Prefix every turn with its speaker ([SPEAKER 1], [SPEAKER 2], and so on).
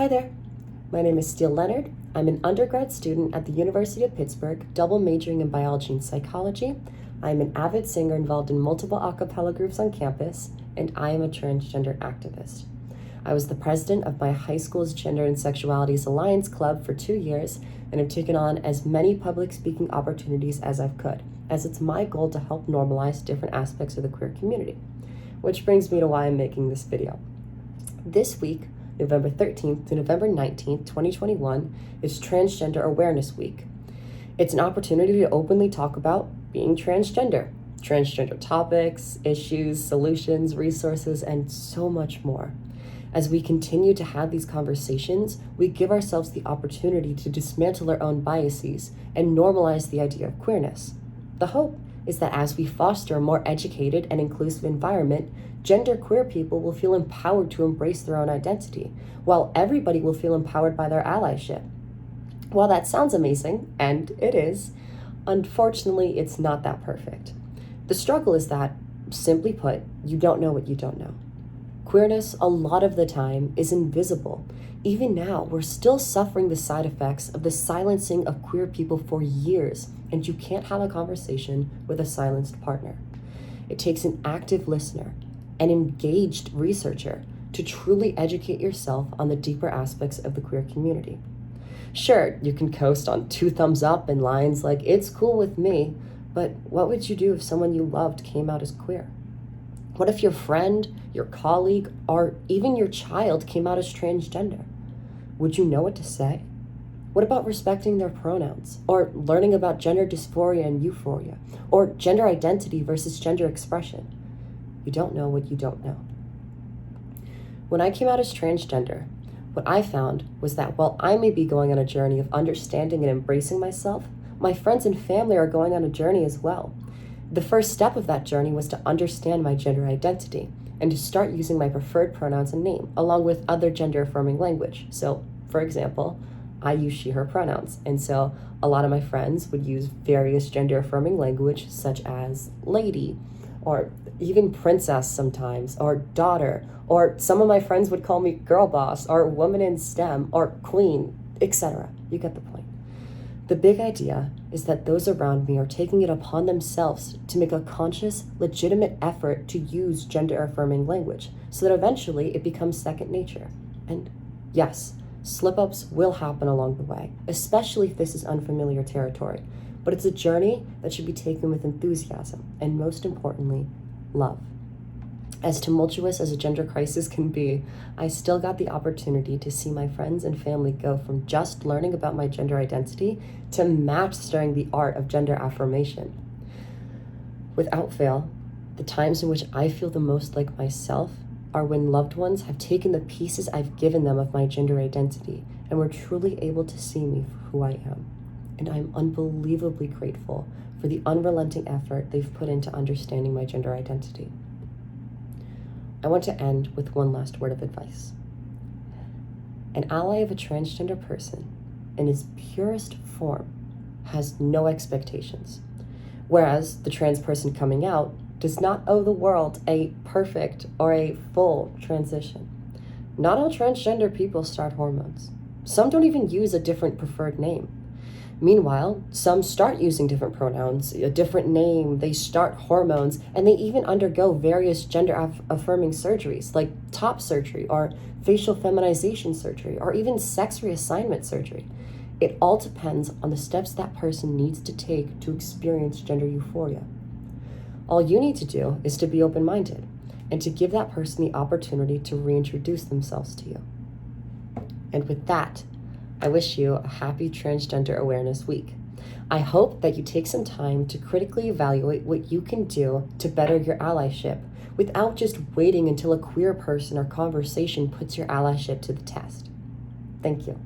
[SPEAKER 1] Hi there, my name is Steele Leonard. I'm an undergrad student at the University of Pittsburgh, double majoring in biology and psychology. I'm an avid singer involved in multiple a cappella groups on campus, and I am a transgender activist. I was the president of my high school's Gender and Sexualities Alliance Club for 2 years, and have taken on as many public speaking opportunities as I could, as it's my goal to help normalize different aspects of the queer community. Which brings me to why I'm making this video. This week, November 13th to November 19th, 2021, is Transgender Awareness Week. It's an opportunity to openly talk about being transgender topics, issues, solutions, resources, and so much more. As we continue to have these conversations, we give ourselves the opportunity to dismantle our own biases and normalize the idea of queerness. The hope is that as we foster a more educated and inclusive environment, genderqueer people will feel empowered to embrace their own identity, while everybody will feel empowered by their allyship. While that sounds amazing, and it is, unfortunately, it's not that perfect. The struggle is that, simply put, you don't know what you don't know. Queerness, a lot of the time, is invisible. Even now, we're still suffering the side effects of the silencing of queer people for years, and you can't have a conversation with a silenced partner. It takes an active listener, an engaged researcher, to truly educate yourself on the deeper aspects of the queer community. Sure, you can coast on 2 thumbs up and lines like, "It's cool with me," but what would you do if someone you loved came out as queer? What if your friend, your colleague, or even your child came out as transgender? Would you know what to say? What about respecting their pronouns, or learning about gender dysphoria and euphoria, or gender identity versus gender expression? You don't know what you don't know. When I came out as transgender, what I found was that while I may be going on a journey of understanding and embracing myself, my friends and family are going on a journey as well. The first step of that journey was to understand my gender identity and to start using my preferred pronouns and name, along with other gender-affirming language. So, for example, I use she, her pronouns, and so a lot of my friends would use various gender-affirming language such as lady, or even princess sometimes, or daughter, or some of my friends would call me girl boss, or woman in STEM, or queen, etc. You get the point. The big idea is that those around me are taking it upon themselves to make a conscious, legitimate effort to use gender-affirming language so that eventually it becomes second nature. And yes, slip-ups will happen along the way, especially if this is unfamiliar territory, but it's a journey that should be taken with enthusiasm and, most importantly, love. As tumultuous as a gender crisis can be, I still got the opportunity to see my friends and family go from just learning about my gender identity to mastering the art of gender affirmation. Without fail, the times in which I feel the most like myself are when loved ones have taken the pieces I've given them of my gender identity and were truly able to see me for who I am. And I'm unbelievably grateful for the unrelenting effort they've put into understanding my gender identity. I want to end with one last word of advice. An ally of a transgender person, in its purest form, has no expectations, whereas the trans person coming out does not owe the world a perfect or a full transition. Not all transgender people start hormones. Some don't even use a different preferred name. Meanwhile, some start using different pronouns, a different name, they start hormones, and they even undergo various gender-affirming surgeries like top surgery or facial feminization surgery or even sex reassignment surgery. It all depends on the steps that person needs to take to experience gender euphoria. All you need to do is to be open-minded and to give that person the opportunity to reintroduce themselves to you. And with that, I wish you a happy Transgender Awareness Week. I hope that you take some time to critically evaluate what you can do to better your allyship without just waiting until a queer person or conversation puts your allyship to the test. Thank you.